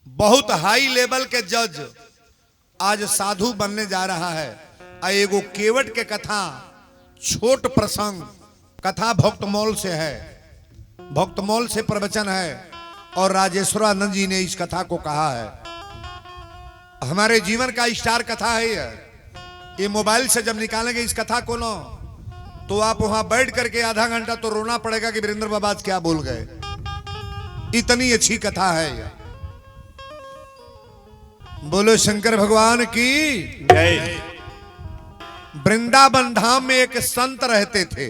बहुत high level के जज आज साधु बनने जा रहा है। एगो केवट के कथा, छोट प्रसंग कथा भक्तमौल से है, भक्तमौल से प्रवचन है और राजेश्वरानंद जी ने इस कथा को कहा है। हमारे जीवन का स्टार कथा है ये मोबाइल से जब निकालेंगे इस कथा को ना, तो आप वहां बैठ करके आधा घंटा तो रोना पड़ेगा कि वीरेंद्र बाबा आज क्या बोल गए। इतनी अच्छी कथा है ये। बोलो शंकर भगवान की जय। वृंदावन धाम में एक संत रहते थे।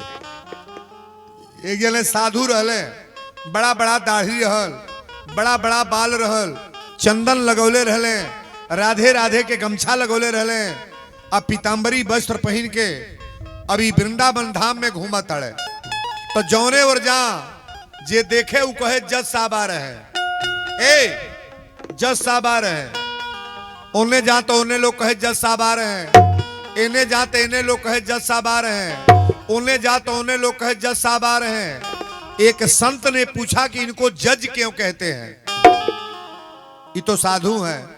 एक जने साधु रहले, बड़ा बड़ा दाढ़ी रहल, बड़ा बड़ा बाल रहल, चंदन लगौले रहले, राधे राधे के गमछा लगौले रहले, अब पीताम्बरी वस्त्र पहन के अभी वृंदावन धाम में घूमा तड़े। तो जौने और जा जे देखे वो कहे जज साहब आ रहे हैं, ए जज साहब आ रहे हैं। उन्हें जा तो उन्हें लोग कहे जज साहब आ रहे हैं, इन्हें जाते इन्हें लोग कहे जज साहब आ रहे हैं, उन्हें जा तो उन्हें लोग कहे जज साहब आ रहे हैं। एक संत ने पूछा कि इनको जज क्यों कहते हैं? ये तो साधु हैं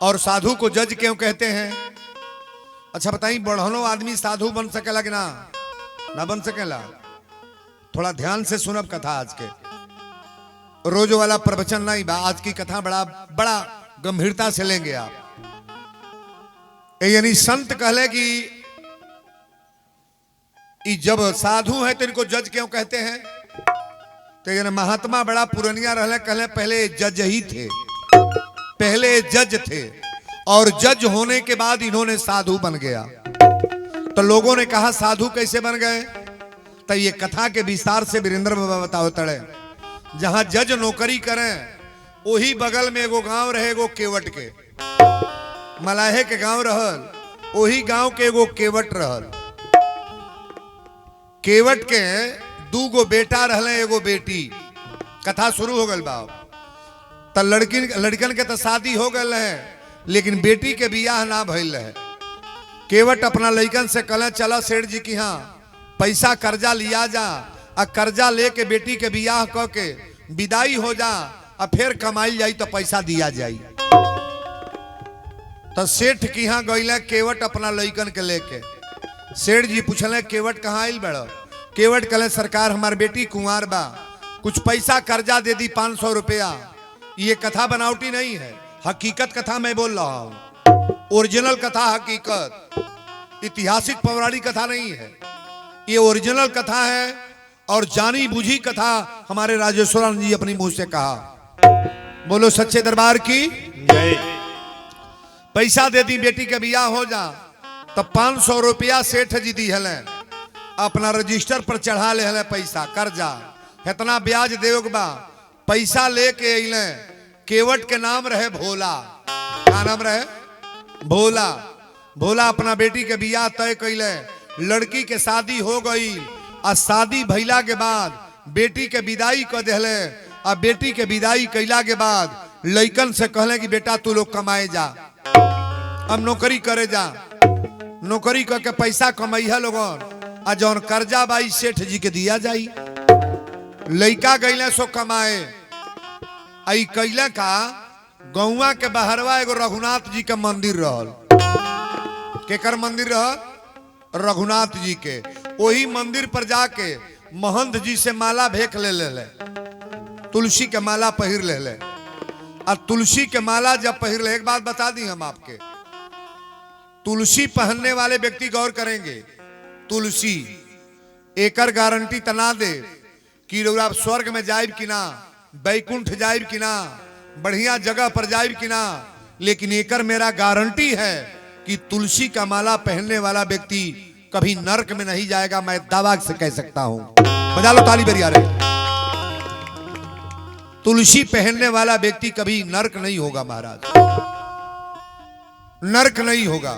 और साधु को जज क्यों कहते हैं? अच्छा बताइए, बढ़नो आदमी साधु बन सकेला कि ना बन सकेला? थोड़ा ध्यान से सुनब कथा आज के, रोज वाला प्रवचन नहीं बा। आज की कथा बड़ा बड़ा गंभीरता से लेंगे आप। यानी संत कहले कि जब साधु है तो इनको जज क्यों कहते हैं? तो यानी महात्मा बड़ा पुरनिया रहले, कहले पहले जज ही थे, पहले जज थे और जज होने के बाद इन्होंने साधु बन गया। तो लोगों ने कहा साधु कैसे बन गए? तो ये कथा के विस्तार से वीरेंद्र बाबा बताओ तड़े। जहां जज नौकरी करें वही बगल में एगो गांव रहे, एगो केवट के, मलाहे के गांव रहल, वही गांव के एगो केवट रहल। केवट के दू गो बेटा रहले, एगो बेटी। कथा शुरू हो गल बाब। तो लड़कन के तो शादी हो गल है, लेकिन बेटी के बियाह ना भइल है। केवट अपना लड़कन से कहले चला सेठ जी की यहाँ पैसा कर्जा लिया जा, और कर्जा लेके बेटी के बियाह क के विदाई हो जा, और फिर कमाई जाई तो पैसा दिया जाई। तो सेठ की यहाँ गईले केवट अपना लड़कन के लेके। सेठ जी पूछले केवट कहाँ आइल बड़ा? केवट कहले सरकार हमार बेटी कुंवार बा, कुछ पैसा कर्जा दे दी 500 रुपया। ये कथा बनावटी नहीं है, हकीकत कथा मैं बोल रहा हूँ, ओरिजिनल कथा, हकीकत, ऐतिहासिक पौराणिक कथा नहीं है, ये ओरिजिनल कथा है और जानी बुझी कथा हमारे राजेश्वरानंद जी अपनी मुंह से कहा। बोलो सच्चे दरबार की जय। पैसा दे दी बेटी के बियाह हो जा, तो 500 रुपया सेठ जी दी हले, अपना रजिस्टर पर चढ़ा ले हले पैसा कर्जा, इतना ब्याज देव बा। पैसा लेके अइले, केवट के नाम रहे भोला। क्या नाम रहे? भोला। भोला अपना बेटी के बियाह तय कैले, लड़की के शादी हो गई, और शादी भइला के बाद बेटी के विदाई कर देले, और बेटी के विदाई कैला के बाद लइकन से कहले कि बेटा तू लोग कमाए जा, अब नौकरी करे जा, नौकरी करके पैसा कमाइहा लोगन, और जौन कर्जा बाई सेठ जी के दिया जाई। लइका गईले सो कमाए। आई कैला का गौवा के बहरवा एगो रघुनाथ जी के मंदिर रहल। केकर मंदिर रहल? रघुनाथ जी के। वही मंदिर पर जाके महंत जी से माला भेंक ले, तुलसी के माला पहिर ले। और तुलसी के माला जब पहिर ले, एक बात बता दी हम आपके, तुलसी पहनने वाले व्यक्ति गौर करेंगे, तुलसी एकर गारंटी तना दे कि लोग आप स्वर्ग में जाइब कि ना, बैकुंठ जाइब कि ना, बढ़िया जगह पर जाइब कि ना, लेकिन एकर मेरा गारंटी है कि तुलसी का माला पहनने वाला व्यक्ति कभी नरक में नहीं जाएगा। मैं दावा से कह सकता हूं। बजा लो ताली बरिया रे। तुलसी पहनने वाला व्यक्ति कभी नरक नहीं होगा महाराज, नरक नहीं होगा।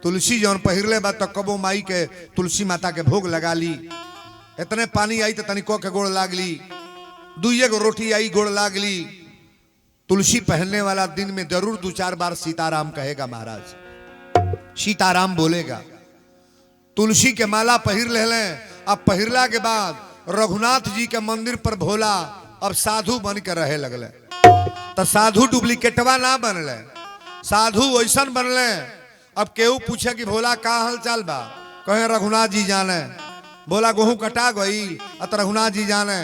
तुलसी जौन पहिरले बा तो कबो माई के तुलसी माता के भोग लगा ली, इतने पानी आई तो तनिको के गोड़ लागली, दुइये गो रोटी आई गोड़ लागली। तुलसी पहनने वाला दिन में जरूर 2-4 बार सीताराम कहेगा महाराज, सीताराम बोलेगा। तुलसी के माला पहिर ले, अब पहिरला के बाद रघुनाथ जी के मंदिर पर भोला अब साधु बन के रहे लगले। तो साधु डुप्लीकेटवा ना बनले, साधु वैसन बनले। अब केहू पूछे कि भोला का हाल चाल बा, कहे रघुनाथ जी जाने। बोला गेहूं कटा गई अत रघुनाथ जी जाने।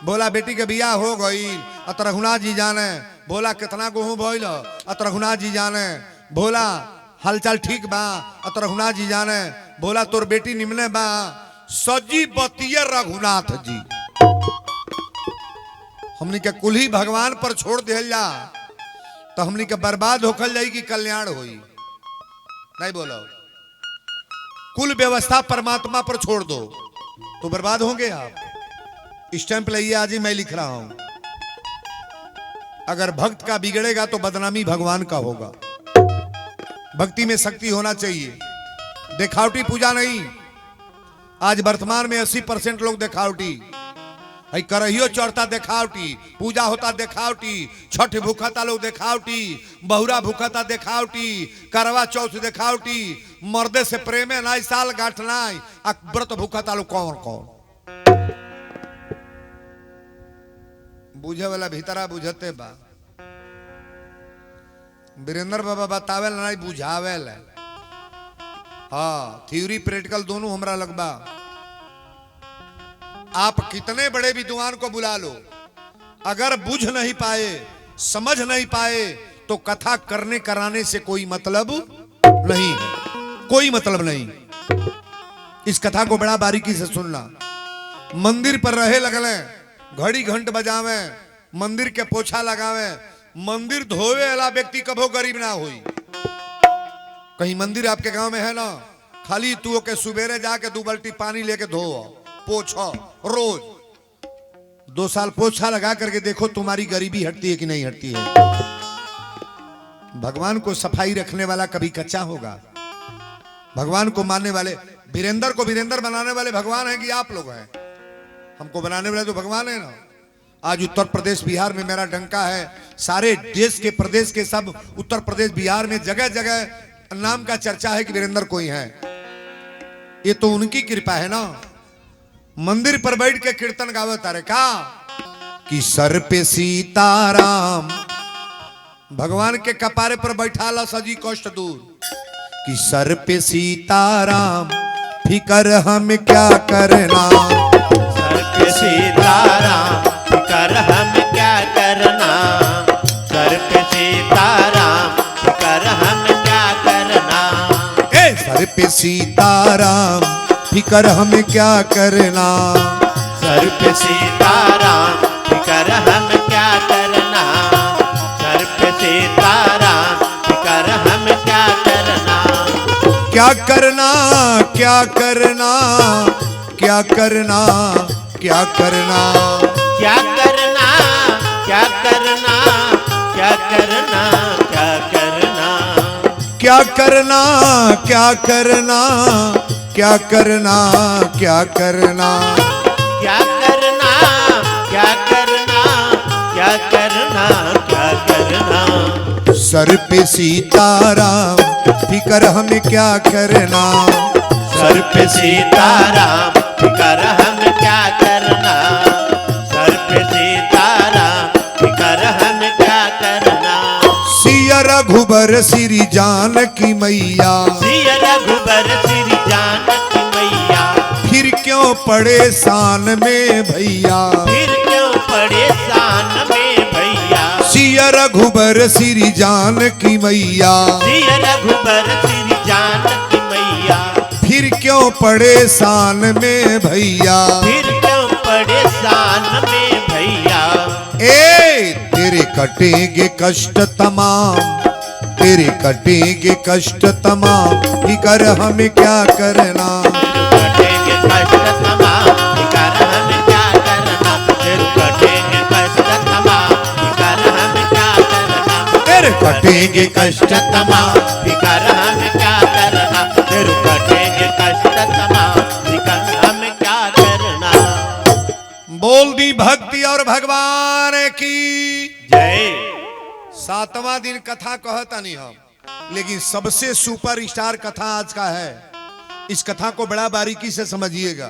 बोला बेटी के बियाह हो गई अत रघुनाथ जी जाने। बोला कितना गेहूं भइल अत रघुनाथ जी जाने। बोला हालचाल ठीक बा अत रघुनाथ जी जाने। बोला तोर बेटी निमने बा, सजी बतिया रघुनाथ जी। हमनी के कुल ही भगवान पर छोड़ दिया जा तो हमनी के बर्बाद होखल जाई कि कल्याण होई। नहीं बोलो, कुल व्यवस्था परमात्मा पर छोड़ दो तो बर्बाद होंगे आप। स्टैंप लाइए, आज ही मैं लिख रहा हूं। अगर भक्त का बिगड़ेगा तो बदनामी भगवान का होगा। भक्ति में शक्ति होना चाहिए, दिखावटी पूजा नहीं। आज वर्तमान में 80% लोग दिखावटी, करहियो चढ़ता दिखावटी, पूजा होता दिखावटी, छठ भूखता लोग दिखावटी, बहुरा भूखता दिखावटी, करवा चौथ दिखावटी, मर्दे से प्रेमे नाई, साल गांठ नाई, व्रत भूखता लोग कौन कौन। बुझे वाला भीतरा बुझते बा। वीरेंद्र बाबा बतावेल नहीं बुझावेल। हाँ, थ्योरी प्रैक्टिकल दोनों हमरा लगबा। आप कितने बड़े विद्वान को बुला लो, अगर बुझ नहीं पाए, समझ नहीं पाए तो कथा करने कराने से कोई मतलब नहीं, कोई मतलब नहीं। इस कथा को बड़ा बारीकी से सुनना। मंदिर पर रहे लगले, घड़ी घंट बजावे, मंदिर के पोछा लगावे। मंदिर धोवे वाला व्यक्ति कभो गरीब ना हुई। कहीं मंदिर आपके गांव में है ना, खाली तू के सुबेरे जाके 2 बाल्टी पानी लेके धो पोछो रोज। 2 साल पोछा लगा करके देखो तुम्हारी गरीबी हटती है कि नहीं हटती है। भगवान को सफाई रखने वाला कभी कच्चा होगा। भगवान को मानने वाले, वीरेंद्र को वीरेंद्र बनाने वाले भगवान है कि आप लोग हैं? हमको बनाने वाले तो भगवान है ना। आज उत्तर प्रदेश बिहार में मेरा डंका है, सारे देश के प्रदेश के सब उत्तर प्रदेश बिहार में जगह जगह नाम का चर्चा है कि वीरेंद्र कोई है। ये तो उनकी कृपा है ना। मंदिर पर बैठ के कीर्तन गावत अरे का कि सर पे सीताराम, भगवान के कपारे पर बैठाला सजी कष्ट दूर। कि सर पे सीताराम फिकर हम क्या करना, सर पे सीताराम फिकर हम क्या करना, सर पे सीताराम फिकर हम क्या करना। सर पे सीताराम फिकर हमें क्या करना, सर पे सीताराम फिकर हम क्या करना, सर पे सीताराम फिकर हम क्या करना। क्या करना क्या करना क्या करना क्या करना क्या करना क्या करना क्या करना क्या करना क्या करना क्या करना क्या करना क्या करना क्या करना क्या करना क्या करना क्या करना। सर पे सीताराम फिकर हमें क्या करना, सर पे सीताराम फिकर हम क्या करना, सर पे सीताराम फिकर हम क्या करना। सिया रघुबर श्री जानकी मैया, सिया रघुबर श्री जानकी मैया, फिर क्यों परेशान में भैया, फिर क्यों परेशान में भैया। सिया रघुबर श्री जानकी मैया, सिया रघुबर श्री जानकी मैया, फिर क्यों परेशान में भैया, फिर क्यों परेशान में भैया। ए तेरे कटेंगे कष्ट तमाम, तेरे कटेंगे कष्ट तमाम, फिकर हमें क्या करना, कटेंगे कष्ट तमाम फिकर हमें क्या करना, फिर कटेंगे कष्ट तमाम फिकर हमें क्या करना। तेरे कटेंगे कष्ट तमाम फिकर हमें क्या करना, फिर कटेंगे कष्ट तमाम फिकर हमें क्या करना। बोल दी भक्ति और भगवान की जय। 7वां दिन कथा कहता नहीं हम, लेकिन सबसे सुपर स्टार कथा आज का है। इस कथा को बड़ा बारीकी से समझिएगा।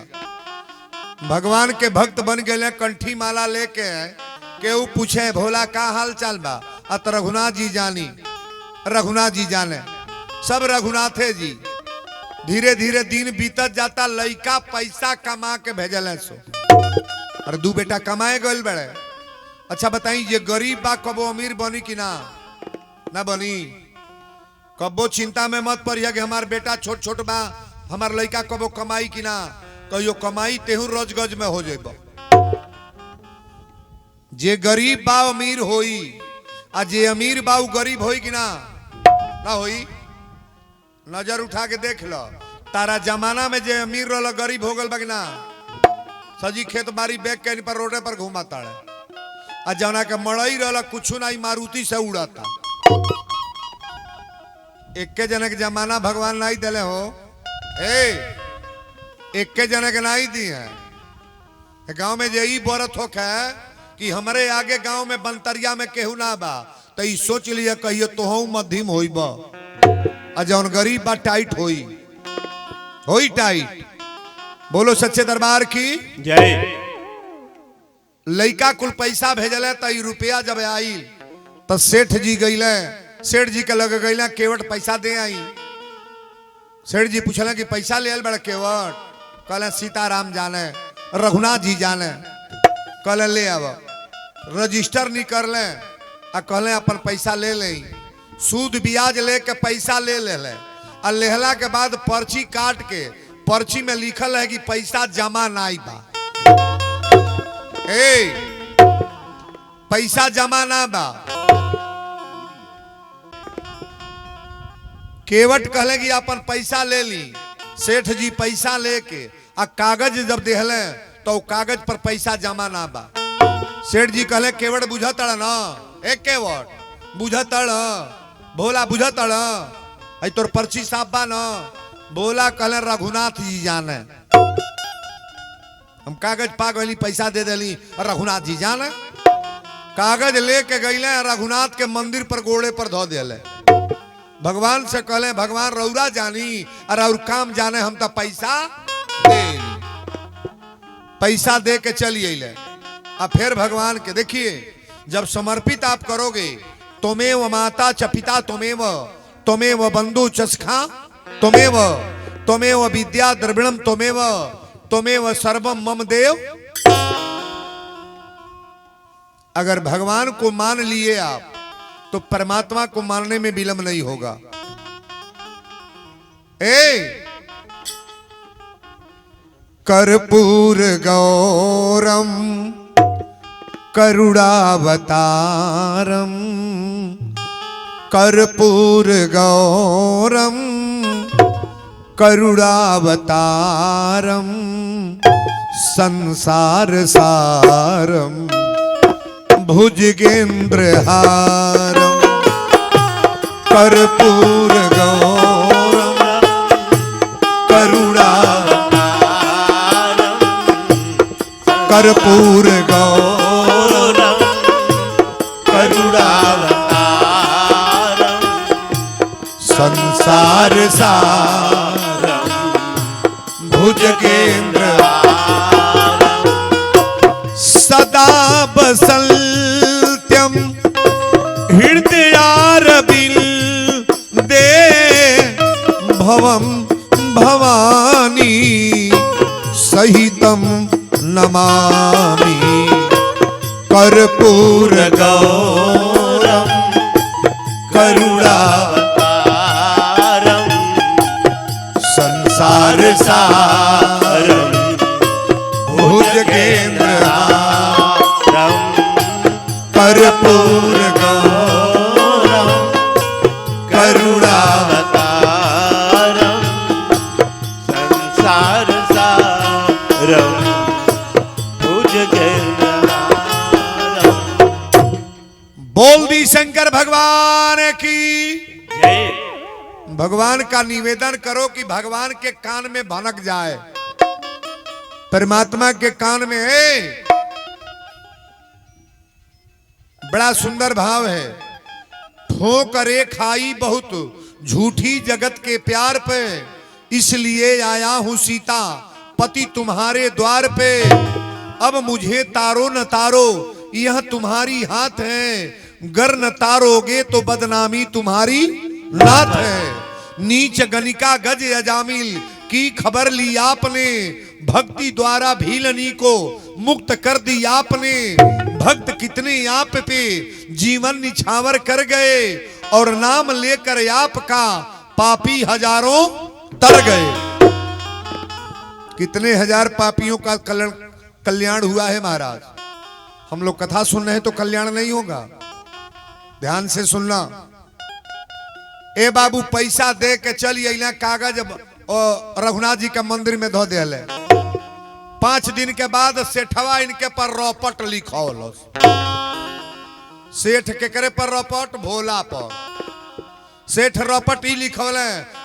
भगवान के भक्त बन गए, कंठी माला लेके केहू पूछे भोला का हाल चाल बा, अत रघुनाथ जी जानी, रघुनाथ जी जाने, सब रघुनाथे जी। धीरे धीरे दिन बीतत जाता, लइका पैसा कमा के भेजल है सो, और दू बेटा कमाए गल बड़े। अच्छा बताई, ये गरीब बा कबो अमीर बनी कि ना? ना बनी। कबो चिंता में मत पड़िया कि हमार बेटा छोट छोट बा, हमार लइका कबो कमाई कि ना। कहियो कमाई तेहू रोज गज में हो जाए। जे गरीब बा अमीर होई, आ जे अमीर बा गरीब होई कि ना? ना होई। नजर उठा के देख लो, तारा जमाना में जे अमीर रहा गरीब हो गल बा कि ना? सजी खेत बाड़ी बैग के पर रोडे पर घूमा ताड़े, आ जना के मड़ई रहा कुछ ना, मारुति से उड़ाता। एक के जने के जमाना भगवान नहीं दिले हो, एक के जने के नहीं दी है। गांव में यही बरत हो कि हमारे आगे गांव में बंतरिया में केहू ना बा, तो ई सोच लिया कहियो तो मध्यम होई बा, आ जौन गरीब बा टाइट होई टाइट। बोलो सच्चे दरबार की जय। लइका कुल पैसा भेजले, तो रुपया जब आई तो सेठ जी गईले, सेठ जी के लगे गईले केवट पैसा दे आई। सेठ जी पूछले कि पैसा ले आल बड़ा केवट? कहले सीताराम जाने, रघुनाथ जी जाने। कहले ले आव। रजिस्टर नहीं कर ले, आ कहले अपन पैसा ले ले। सूद ब्याज लेके पैसा ले ले, आ लेहला के बाद पर्ची काट के, पर्ची में लिखल है कि पैसा जमा नहीं बा। पैसा जमा ना बा। केवट कहले कि अपन पैसा ले ली। सेठ जी पैसा लेके आ कागज जब देहले तो कागज पर पैसा जमा ना बा। सेठ जी कहले केवट बुझतड़ ना? एक केवट बुझतड़, भोला बुझतड़, आई तोर पर्ची साफ बा ना? बोला कहले रघुनाथ जी जाने, हम कागज पा गई पैसा दे दिली, रघुनाथ जी जाने। कागज लेके गईले, रघुनाथ के मंदिर पर गोड़े पर धो दिले। भगवान से कहले भगवान रौरा जानी और काम जाने, हम तो पैसा दे, पैसा दे के चलिए ले। अब फिर भगवान के देखिए, जब समर्पित आप करोगे, तुमेव माता च पिता तुमेव, तुमेव बंधु चस्खा तुमेव, तुमेव विद्या द्रविणम तुमेव, तुमेव सर्वम मम देव। अगर भगवान को मान लिए आप, तो परमात्मा को मानने में विलंब नहीं होगा। कर्पूर गौरम करुणावतारम, कर्पूर गौरम करुणावतारम, संसार सारम भुजगेंद्रहारम, कर्पूर गौरम करुणावतारम, कर्पूर गौरम करुणावतारम, संसार सारम भुजगेंद्रहारम, सदा बसल्त्यम हृदयारविंदे भवम भवानी सहितम नमामि, कर्पूर गौरम करुणावतारम, संसार सारम भुजगेंद्रहारम, कर्पूर गौरम करुणावतारम, संसार सारम भुजगेंद्रहारम। बोल दी शंकर भगवान की जय। भगवान का निवेदन करो कि भगवान के कान में भनक जाए, परमात्मा के कान में है। बड़ा सुंदर भाव है। ठोकरे खाई बहुत झूठी जगत के प्यार पे, इसलिए आया हूं सीता पति तुम्हारे द्वार पे। अब मुझे तारो न तारो, यह तुम्हारी हाथ है, गर न तारोगे तो बदनामी तुम्हारी नाथ है। नीच गनिका गज अजामिल की खबर ली आपने, भक्ति द्वारा भीलनी को मुक्त कर दी आपने। भक्त कितने आप पे जीवन निछावर कर गए, और नाम लेकर आपका पापी हजारों तर गए। कितने हजार पापियों का कल्याण हुआ है महाराज। हम लोग कथा सुन रहे हैं तो कल्याण नहीं होगा, ध्यान से सुनना। ए बाबू पैसा दे के चल अला, कागज और रघुनाथ जी का मंदिर में धो दिया। 5 दिन के बाद सेठवा इनके पर रॉपट लिखौल। सेठ के करे पर रॉपट? भोला पर। सेठ रॉपट ही लिखौल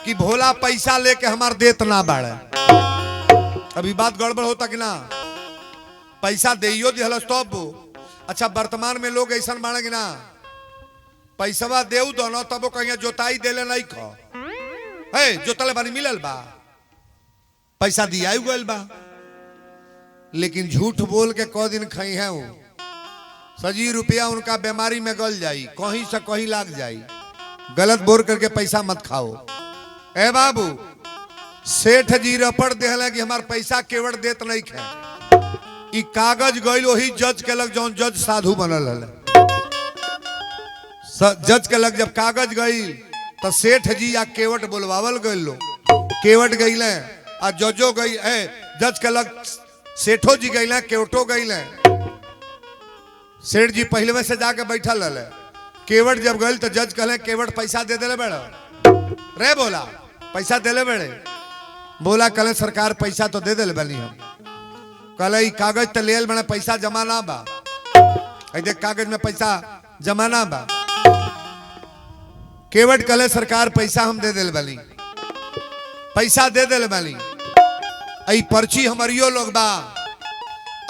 कि भोला पैसा लेके हमार देत ना बाड़े। अभी बात गड़बड़ होता कि ना? पैसा देइयो दिहलस तब। अच्छा वर्तमान में लोग ऐसा माने कि ना, पैसवा देऊ दोनों तब कहीं जोताई देले नहीं खो है, जोतले बानी मिलल बा, पैसा दिया गल बा, लेकिन झूठ बोल के कौ दिन खाई है वो सजी रुपया उनका बीमारी में गल जाई, कहीं से कहीं लाग जाई। गलत बोल करके पैसा मत खाओ। ए बाबू सेठ जी रपड़ देहला कि हमार पैसा केवड़ देत नहीं खे। ई कागज गइल वही जज के लग, जौन जज साधु बनल है। जज के लग जब कागज गइल तो सेठ जी या केवट बोलवावल गइल लो। केवट गइले आ जजो गई है, जज के लग सेठो जी गइले, केवटो गइले। सेठ जी पहले में से जाके बैठल रहे। केवट जब गइल तो जज कहले केवट पैसा दे देले बेड़ा रे। बोला पैसा देले बेड़े? बोला कहले सरकार पैसा तो दे देले बनी हम। कहले ई कागज तो लेल बना, पैसा जमा ना बा। देख कागज में पैसा जमा ना बा। केवट कहले सरकार पैसा हम दे देले बनी, पैसा दे देले बनी। आई पर्ची हमारियो लोग बा,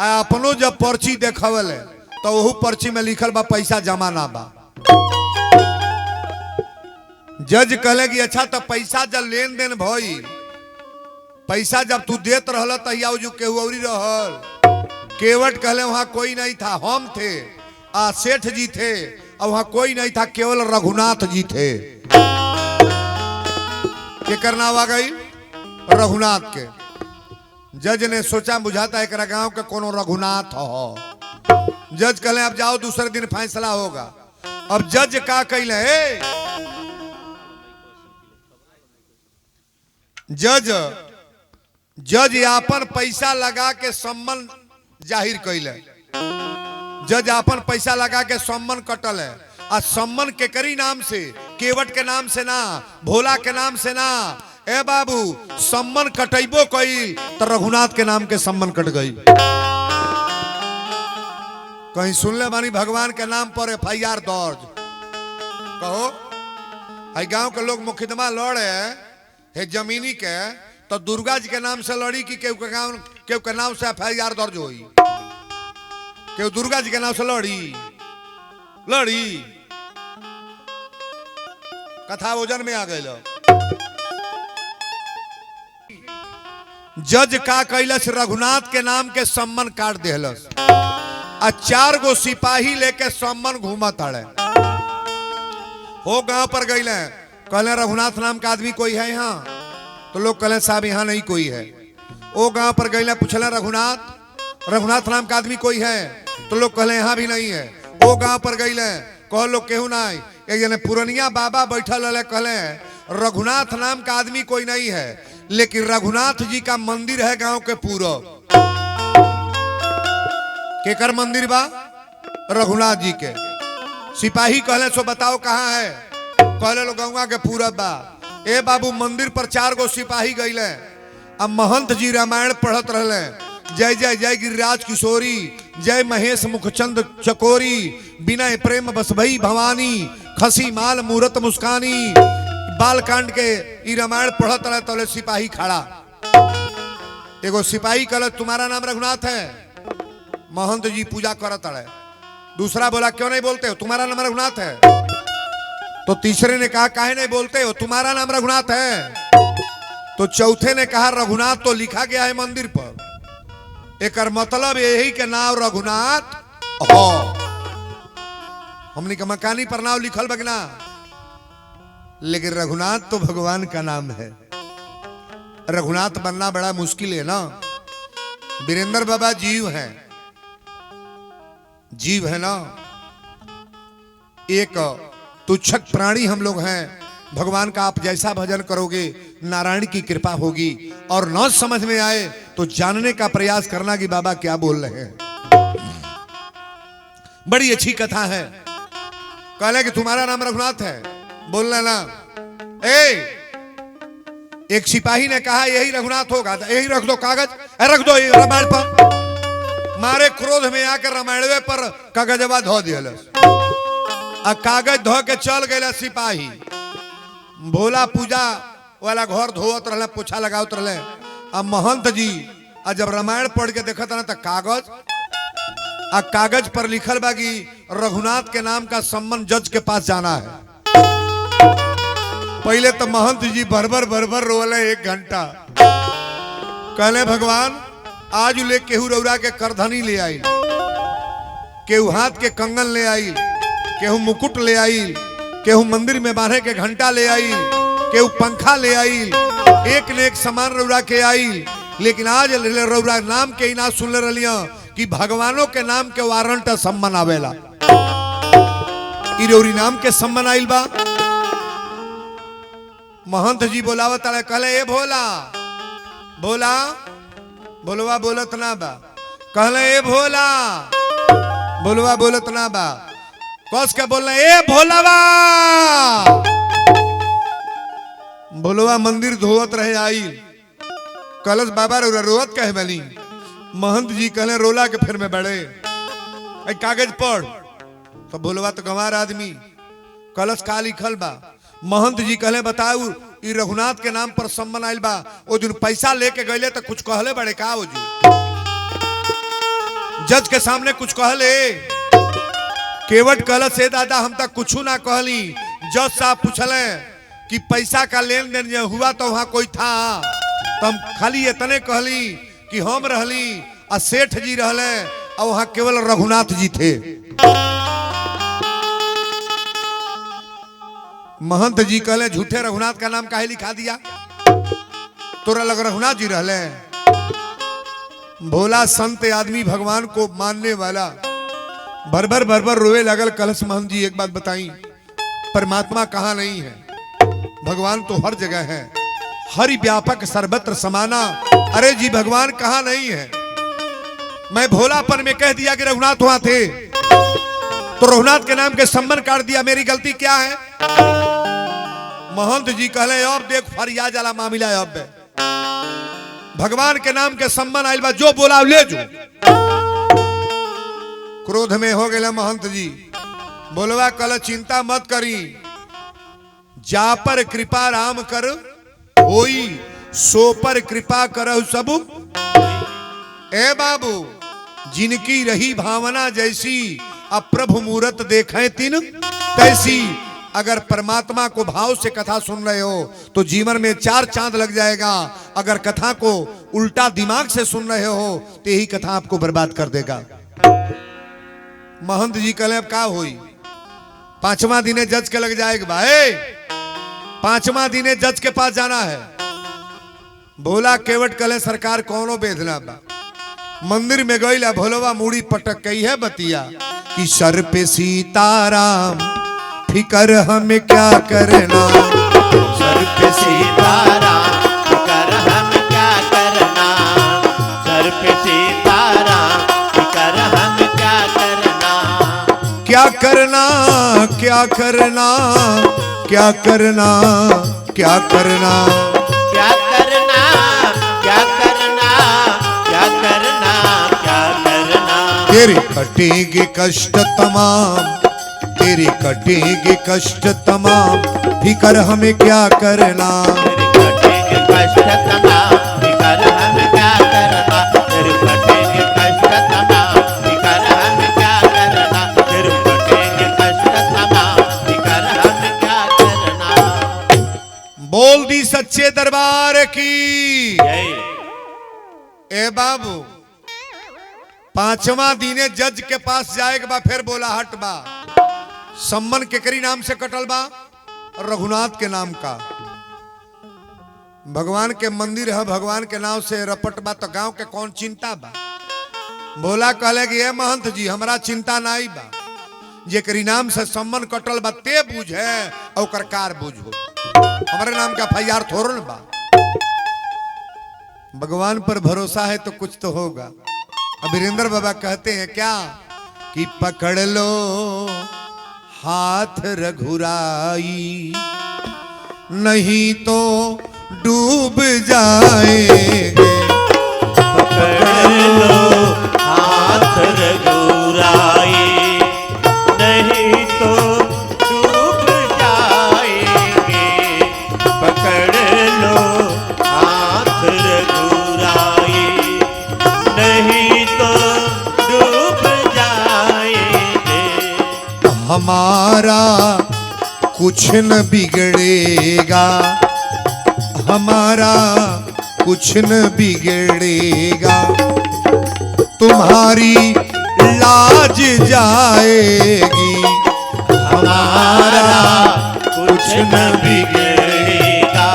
अपनो जब पर्ची देखवल है तो वहू पर्ची में लिखल बा पैसा जमा ना बा। जज कहले कि अच्छा तो पैसा जब लेन देन भई, पैसा जब तू देत रहल तहिया जो केहू औरी रहल? केवट कहले वहां कोई नहीं था, हम थे, आ सेठ जी थे, और वहां कोई नहीं था, केवल रघुनाथ जी थे। के करना आ गई? रघुनाथ के। जज ने सोचा बुझाता है गांव के कोनो रघुनाथ हो। जज कहले अब जाओ दूसरे दिन फैसला होगा। अब जज का कहले जज आपन पैसा लगा के सम्मान जाहिर कैले। जज आपन पैसा लगा के सम्मान कटल है। आ सम्मान के करी नाम से, केवट के नाम से ना, भोला के नाम से ना। ए बाबू सम्मान कटैबो कई तो रघुनाथ के नाम के सम्मान कट गई। कहीं सुन ले बानी भगवान के नाम पर FIR दर्ज? कहो है गांव के लोग मुकदमा लड़े है जमीनी के, तो दुर्गा जी के नाम से लड़ी कि केहू के नाम से FIR दर्ज होई? केहू दुर्गा जी के नाम से लड़ी? कथा वजन में आ गए। जज का कैलस रघुनाथ के नाम के सम्मान काट देहलस। आ 4 गो सिपाही लेके सम्मान घूमत अड़े हो गांव पर गई। कहले रघुनाथ नाम का आदमी कोई है यहाँ? तो लोग कहले साहब यहाँ नहीं कोई है। ओ गांव पर गई पूछले रघुनाथ नाम का आदमी कोई है? तो लोग कहले यहाँ भी नहीं है। ओ गांव पर गई कह लोग केहू नहीं। एक जने पुरनिया बाबा बैठल रहे, कहले रघुनाथ नाम का आदमी कोई नहीं है, लेकिन रघुनाथ जी का मंदिर है गांव के पूरब। केकर मंदिर बा? रघुनाथ जी के। सिपाही कहले सो बताओ कहाँ है? कहले लोग गंगा के पूरब बा। ए बाबू मंदिर पर 4 गो सिपाही गईले। अब महंत जी रामायण पढ़त रहले। जय जय जय गिरिराज किशोरी, जय महेश मुखचंद चकोरी, विनय प्रेम बस भई भवानी, खसी माल मूरत मुस्कानी। बालकांड के ई रामायण पढ़त रहे तो सिपाही खड़ा। एगो सिपाही कहले तुम्हारा नाम रघुनाथ है? महंत जी पूजा करत रहे। दूसरा बोला क्यों नहीं बोलते हो, तुम्हारा नाम रघुनाथ है? तो तीसरे ने कहा काहे नहीं बोलते हो, तुम्हारा नाम रघुनाथ है? तो चौथे ने कहा रघुनाथ तो लिखा गया है मंदिर पर, एकर मतलब यही के नाम रघुनाथ हो। हमने का मकानी पर नाव लिखल बगना, लेकिन रघुनाथ तो भगवान का नाम है। रघुनाथ बनना बड़ा मुश्किल है ना। वीरेंद्र बाबा जीव है, जीव है ना, एक तुच्छक प्राणी हम लोग हैं। भगवान का आप जैसा भजन करोगे नारायण की कृपा होगी, और न समझ में आए तो जानने का प्रयास करना कि बाबा क्या बोल रहे हैं। बड़ी अच्छी कथा है। कहले कि तुम्हारा नाम रघुनाथ है, बोलना ना। एक सिपाही ने कहा यही रघुनाथ होगा, यही रख दो कागज, रख दो रामायण पर। मारे क्रोध में आकर रामायण पर कागजवा धो दिया, कागज धो के चल गए सिपाही। भोला पूजा वाला घर धोत रहे, पोछा लगावत रहे। अब महंत जी जब रामायण पढ़ के देखा था ना, तो कागज पर लिखल बा कि रघुनाथ के नाम का संबंध जज के पास जाना है। पहले तो महंत जी भरभर रोले 1 घंटा। कहले भगवान आज ले केहू रौरा के करधनी ले आई, केहू हाथ के कंगन ले आई, केहू मुकुट ले आई, केहू मंदिर में बांधे के घंटा ले आई, केहू पंखा ले आई, एक ने एक सामान रौरा के आई। लेकिन आज रौरा नाम के ही ना सुन रही कि भगवानों के नाम के वारंट सम्मान आवेला। रौरी नाम के सम्मान आइल बा। महंत जी बोलावत कहले ए भोला, भोला बोलवा बोलत ना बा। कहले ए भोला, बोलवा बोलत ना बा। कस के बोलना ए भोलावा। भोलवा मंदिर धोवत रहे आई। कलश बाबा रोवत कहे बनी। महंत जी कहले रोला के फिर में बड़े कागज पढ़। तो भोलवा तो गंवार आदमी, कलश का लिखल बा। महंत जी कहले बताऊ ई रघुनाथ के नाम पर सम्मान आइल बा। ओ दिन पैसा लेके गए तो कुछ कहले बड़े का हो जज के सामने कुछ कहले। केवट कहल से दादा हम तक कुछ ना कहली। जज साहब पूछले कि पैसा का लेन देन हुआ तो वहां कोई था? तो हम खाली इतने कहली कि हम रहली और सेठ जी रहले और वहां केवल रघुनाथ जी थे। महंत जी कहले झूठे रघुनाथ का नाम काहे लिखा दिया? तोरा लग रघुनाथ जी रहले। भोला संत आदमी भगवान को मानने वाला भर रोए लगल। कलश महंत जी एक बात बताई, परमात्मा कहाँ नहीं है? भगवान तो हर जगह है, हरि व्यापक सर्वत्र समाना। अरे जी भगवान कहाँ नहीं है? मैं भोलापन में कह दिया कि रघुनाथ वहां थे, तो रघुनाथ के नाम के संबंध काट दिया। मेरी गलती क्या है? महंत जी कहले अब देख फरिया जाला मामला। अब भगवान के नाम के संबंध आइल बा, जो बोला ले जो। क्रोध में हो गए महंत जी। बोलवा कल चिंता मत करी, जा पर कृपा राम कर होई, सो पर कृपा करहु सब। ए बाबू जिनकी रही भावना जैसी, अब प्रभु मूरत देखें तिन तैसी। अगर परमात्मा को भाव से कथा सुन रहे हो तो जीवन में 4 चांद लग जाएगा। अगर कथा को उल्टा दिमाग से सुन रहे हो तो यही कथा आपको बर्बाद कर देगा। महंत जी कहले अब का होई? 5वां दिने जज के लग जाएगा भाई, 5वां दिने जज के पास जाना है। भोला केवट कहले सरकार कौनो बेदना बा। मंदिर में गईला, भोलवा मूड़ी पटक कही है बतिया कि सर पे सीताराम फिकर हमें क्या करना। सर पे सीताराम फिकर हम क्या करना। सर पे सीताराम फिकर हम क्या करना। क्या करना क्या करना क्या करना क्या करना क्या करना क्या करना क्या करना क्या करना। तेरे कटेंगे कष्ट तमाम, तेरे कटेंगे कष्ट तमाम, फिकर हमें क्या करना। तेरे कटेंगे कष्ट तमाम, फिकर हमें क्या करना। तेरे कटेंगे कष्ट तमाम, फिकर हमें क्या करना। तेरे कटेंगे कष्ट तमाम, फिकर हमें क्या करना। बोल दी सच्चे दरबार की जय। ए बाबू 5वां दिने जज के पास जाएगा बा, फिर बोला हट बा। सम्मन केकरी नाम से कटल बा? रघुनाथ के नाम का। भगवान के मंदिर है, भगवान के नाम से रपट बा तो गांव के कौन चिंता बा? भोला कहले कि ये महंत जी हमरा चिंता नहीं बा, जेकरी नाम से सम्मन कटल बा ते बुझे और कार बुझो, हमारे नाम का फैयार थोरन बा। भगवान पर भरोसा है तो कुछ तो होगा। अब वीरेंद्र बाबा कहते हैं क्या कि पकड़ लो हाथ रघुराई, नहीं तो डूब जाएंगे। पकड़ लो हाथ रघुराई, नहीं तो डूब जाएंगे। पकड़ लो हाथ रघुराई, नहीं तो डूब जाएंगे। हमारा कुछ न बिगड़ेगा, हमारा कुछ न बिगड़ेगा, तुम्हारी लाज जाएगी। हमारा कुछ न बिगड़ेगा,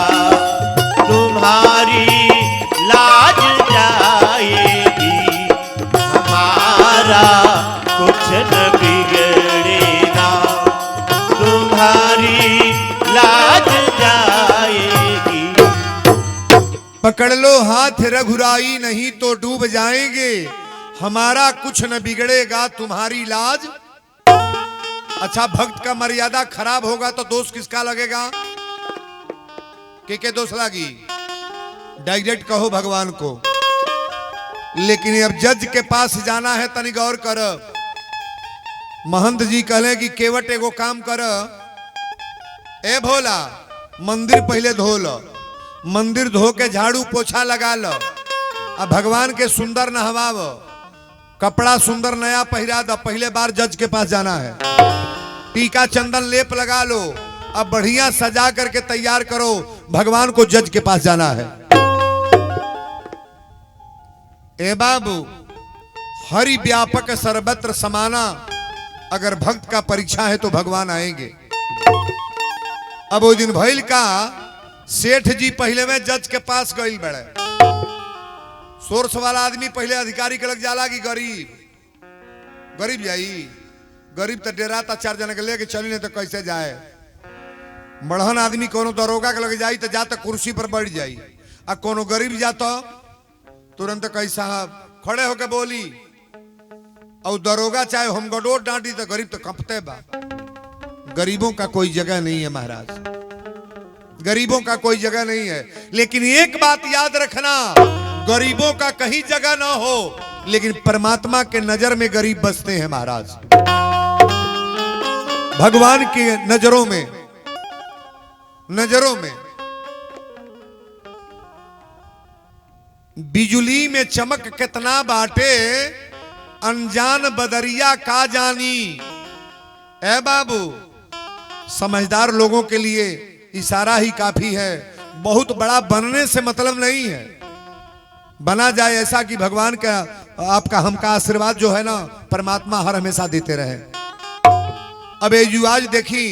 तुम्हारी लाज जाएगी। हमारा कुछ न बिगड़ेगा, तुम्हारी लाज जाएगी। पकड़ लो हाथ रघुराई, नहीं तो डूब जाएंगे। हमारा कुछ न बिगड़ेगा, तुम्हारी लाज। अच्छा, भक्त का मर्यादा खराब होगा तो दोष किसका लगेगा? के दोष लगी? डायरेक्ट कहो भगवान को। लेकिन अब जज के पास जाना है, तनी गौर कर। महंत जी कहले कि केवट एगो काम कर, ए भोला मंदिर पहले धो लो, मंदिर धो के झाड़ू पोछा लगा लो, अब भगवान के सुंदर नहवाव, कपड़ा सुंदर नया पहिरा दो। पहले बार जज के पास जाना है, टीका चंदन लेप लगा लो, अब बढ़िया सजा करके तैयार करो, भगवान को जज के पास जाना है। ए बाबू, हरि व्यापक सर्वत्र समाना, अगर भक्त का परीक्षा है तो भगवान आएंगे। अब वो दिन भइल का, सेठ जी पहले में जज के पास गई बड़े। सोर्स वाला आदमी पहले अधिकारी के लग जाला कि गरीब गरीब जाई, गरीब तो डेरा था, 4 जन के लेके चली नहीं तो कैसे जाए। बढ़न आदमी कोनो दरोगा के लग जाई तो जाता कुर्सी पर बैठ जाई, आ कोनो गरीब जाता तुरंत कई साहब खड़े होके बोली, और दरोगा चाहे हम गडोर डांटी तो गरीब तो कंपते बा। गरीबों का कोई जगह नहीं है महाराज, गरीबों का कोई जगह नहीं है। लेकिन एक बात याद रखना, गरीबों का कहीं जगह ना हो, लेकिन परमात्मा के नजर में गरीब बसते हैं महाराज। भगवान की नजरों में, नजरों में बिजुली में चमक कितना बाटे, अनजान बदरिया का जानी। ए बाबू, समझदार लोगों के लिए इशारा ही काफी है, बहुत बड़ा बनने से मतलब नहीं है। बना जाए ऐसा कि भगवान का, आपका, हमका आशीर्वाद जो है ना, परमात्मा हर हमेशा देते रहे। अब ये आज देखी,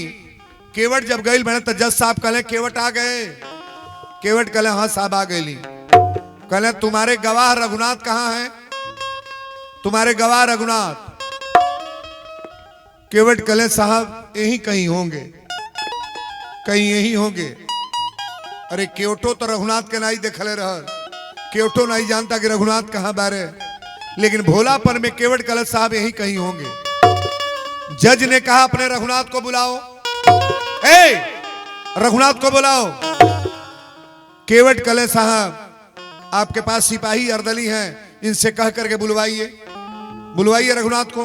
केवट जब गई बने तो जज साहब कहले केवट आ गए। केवट कहले हाँ साहब आ गई। कहले तुम्हारे गवाह रघुनाथ कहाँ हैं? तुम्हारे गवाह रघुनाथ। केवट कहले साहब यही कहीं होंगे, कहीं यही होंगे। अरे केवटो तो रघुनाथ के नहीं देखले रह, केवटो नहीं जानता कि रघुनाथ कहाँ बारे, लेकिन भोलापन में केवट कहले साहब यही कहीं होंगे। जज ने कहा अपने रघुनाथ को बुलाओ, ए रघुनाथ को बुलाओ। केवट कहले साहब आपके पास सिपाही अर्दली हैं, इनसे कह करके बुलवाइए, बुलवाइए रघुनाथ को।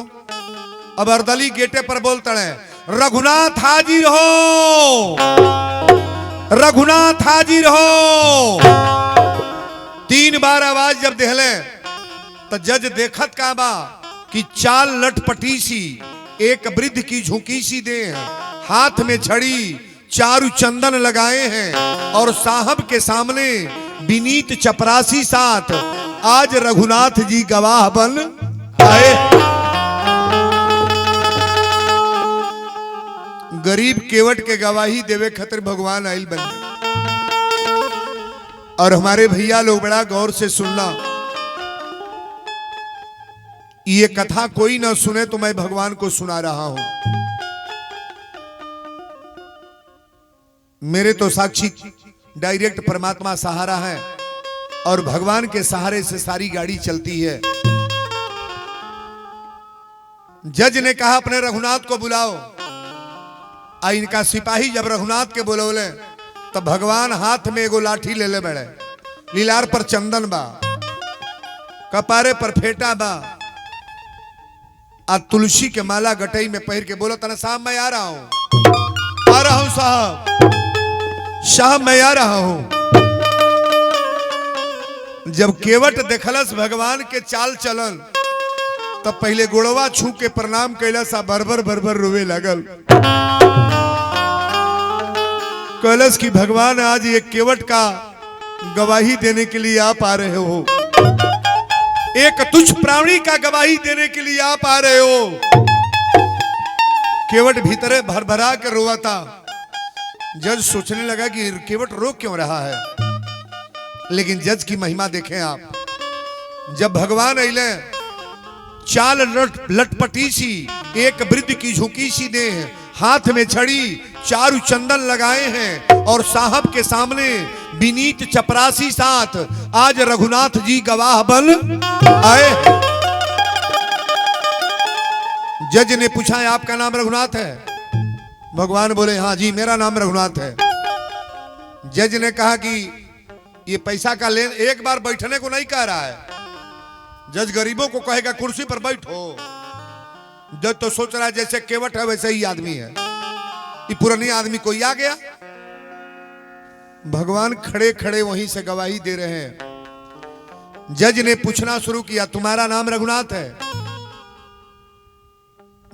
अब अर्दली गेटे पर बोलते हैं, रघुनाथ हाजिर हो, रघुनाथ हाजिर हो। 3 बार आवाज जब देहले तो जज देखत का बा कि चाल लटपटी सी, एक वृद्ध की झुकी सी दे, हाथ में छड़ी, चारु चंदन लगाए हैं, और साहब के सामने विनीत चपरासी साथ आज रघुनाथ जी गवाह बन आए। गरीब केवट के गवाही देवे खतर भगवान आइल बन। और हमारे भैया लोग बड़ा गौर से सुनना, ये कथा कोई ना सुने तो मैं भगवान को सुना रहा हूं। मेरे तो साक्षी डायरेक्ट परमात्मा सहारा है और भगवान के सहारे से सारी गाड़ी चलती है। जज ने कहा अपने रघुनाथ को बुलाओ। इनका सिपाही जब रघुनाथ के बुलौले तब भगवान हाथ में एगो लाठी ले ले बड़े, लीलार पर चंदन बा, कपारे पर फेटा बा, आ तुलसी के माला गटई में पहन के बोलो तना साहब मैं आ रहा हूं, आ रहा हूं साहब मैं आ रहा हूं। जब केवट देखलस भगवान के चाल चलन तब पहले गोड़वा छू के प्रणाम कैलस, आ बरबर बरबर रोवे लगल। कहलस कि भगवान आज ये केवट का गवाही देने के लिए आप आ रहे हो, एक तुच्छ प्राणी का गवाही देने के लिए आप आ रहे हो। केवट भीतरे भरभरा के रोवा था। जज सोचने लगा कि केवट रो क्यों रहा है, लेकिन जज की महिमा देखें आप। जब भगवान अइले चाल लटपटी सी, एक वृद्ध की झुकी सी देह, हाथ में छड़ी, चारु चंदन लगाए हैं और साहब के सामने विनीत चपरासी साथ आज रघुनाथ जी गवाह बन आए। जज ने पूछा है आपका नाम रघुनाथ है? भगवान बोले हाँ जी मेरा नाम रघुनाथ है। जज ने कहा कि ये पैसा का लेन, एक बार बैठने को नहीं कह रहा है। जज गरीबों को कहेगा कुर्सी पर बैठो। जज तो सोच रहा है जैसे केवट है वैसे ही आदमी है, ये पुरानी आदमी कोई आ गया। भगवान खड़े खड़े वहीं से गवाही दे रहे हैं। जज ने पूछना शुरू किया तुम्हारा नाम रघुनाथ है?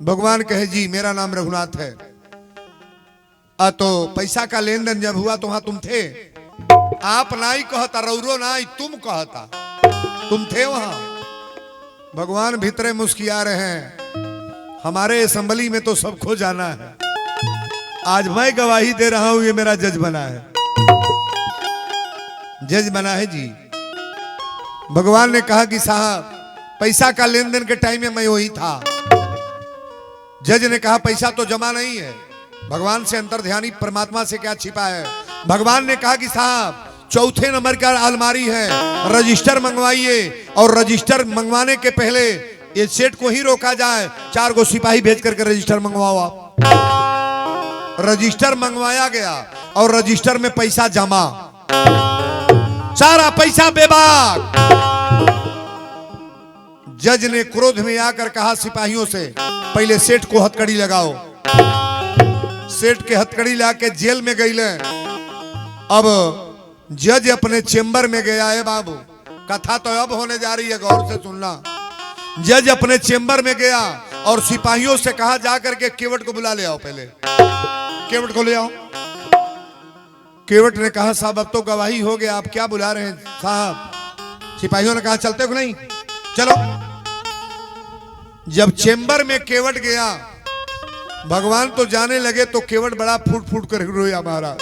भगवान कहे जी मेरा नाम रघुनाथ है। तो पैसा का लेन देन जब हुआ तो वहां तुम थे? आप नहीं कहता, रौरो नहीं, तुम कहता, तुम थे वहां। भगवान भीतरे मुस्किया रहे हैं, हमारे असेंबली में तो सबको जाना है, आज मैं गवाही दे रहा हूं, ये मेरा जज बना है। जज बना है जी। भगवान ने कहा कि साहब पैसा का लेन देन के टाइम में मैं वही था। जज ने कहा पैसा तो जमा नहीं है, भगवान से अंतर्ध्यानी परमात्मा से क्या छिपा है। भगवान ने कहा कि साहब चौथे नंबर का अलमारी है, रजिस्टर मंगवाइए, और रजिस्टर मंगवाने के पहले ये सेठ को ही रोका जाए, 4 गो सिपाही भेज करके रजिस्टर मंगवाओ आप। रजिस्टर मंगवाया गया और रजिस्टर में पैसा जमा, सारा पैसा बेबाक। जज ने क्रोध में आकर कहा सिपाहियों से पहले सेठ को हथकड़ी लगाओ। सेठ के हथकड़ी ला के जेल में गई ले। अब जज अपने चेंबर में गया है। बाबू कथा तो अब होने जा रही है, गौर से सुनना। जज अपने चेंबर में गया और सिपाहियों से कहा जाकर के केवट को बुला ले आओ, पहले केवट को ले आओ। केवट ने कहा साहब अब तो गवाही हो गया, आप क्या बुला रहे हैं साहब? सिपाहियों ने कहा चलते को नहीं, चलो। जब चेंबर में केवट गया, भगवान तो जाने लगे तो केवट बड़ा फूट फूट कर रोया महाराज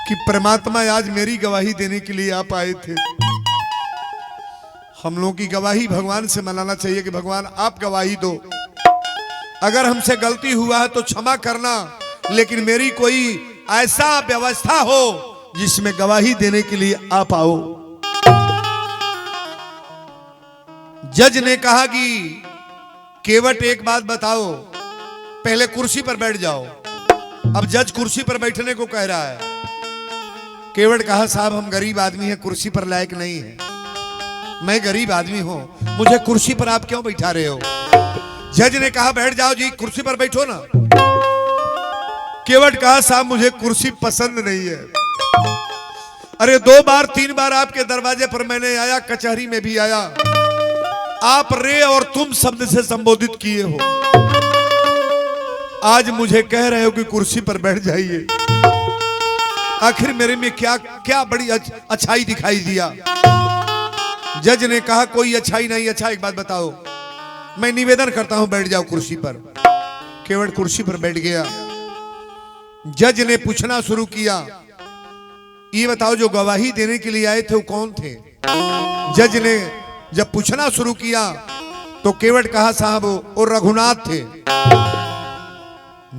कि परमात्मा आज मेरी गवाही देने के लिए आप आए थे। हम लोगों की गवाही भगवान से मनाना चाहिए कि भगवान आप गवाही दो, अगर हमसे गलती हुआ है तो क्षमा करना, लेकिन मेरी कोई ऐसा व्यवस्था हो जिसमें गवाही देने के लिए आप आओ। जज ने कहा कि केवट एक बात बताओ, पहले कुर्सी पर बैठ जाओ। अब जज कुर्सी पर बैठने को कह रहा है। केवट कहा साहब हम गरीब आदमी हैं, कुर्सी पर लायक नहीं है, मैं गरीब आदमी हूं, मुझे कुर्सी पर आप क्यों बैठा रहे हो? जज ने कहा बैठ जाओ जी, कुर्सी पर बैठो ना। केवट कहा साहब मुझे कुर्सी पसंद नहीं है। अरे 2 बार 3 बार आपके दरवाजे पर मैंने आया, कचहरी में भी आया, आप रे और तुम शब्द से संबोधित किए हो, आज मुझे कह रहे हो कि कुर्सी पर बैठ जाइए। आखिर मेरे में क्या क्या बड़ी अच्छाई दिखाई दिया? जज ने कहा कोई अच्छाई नहीं। अच्छा एक बात बताओ, मैं निवेदन करता हूं बैठ जाओ कुर्सी पर। केवट कुर्सी पर बैठ गया। जज ने पूछना शुरू किया, ये बताओ जो गवाही देने के लिए आए थे वो कौन थे? जज ने जब पूछना शुरू किया तो केवट कहा, साहब वो रघुनाथ थे।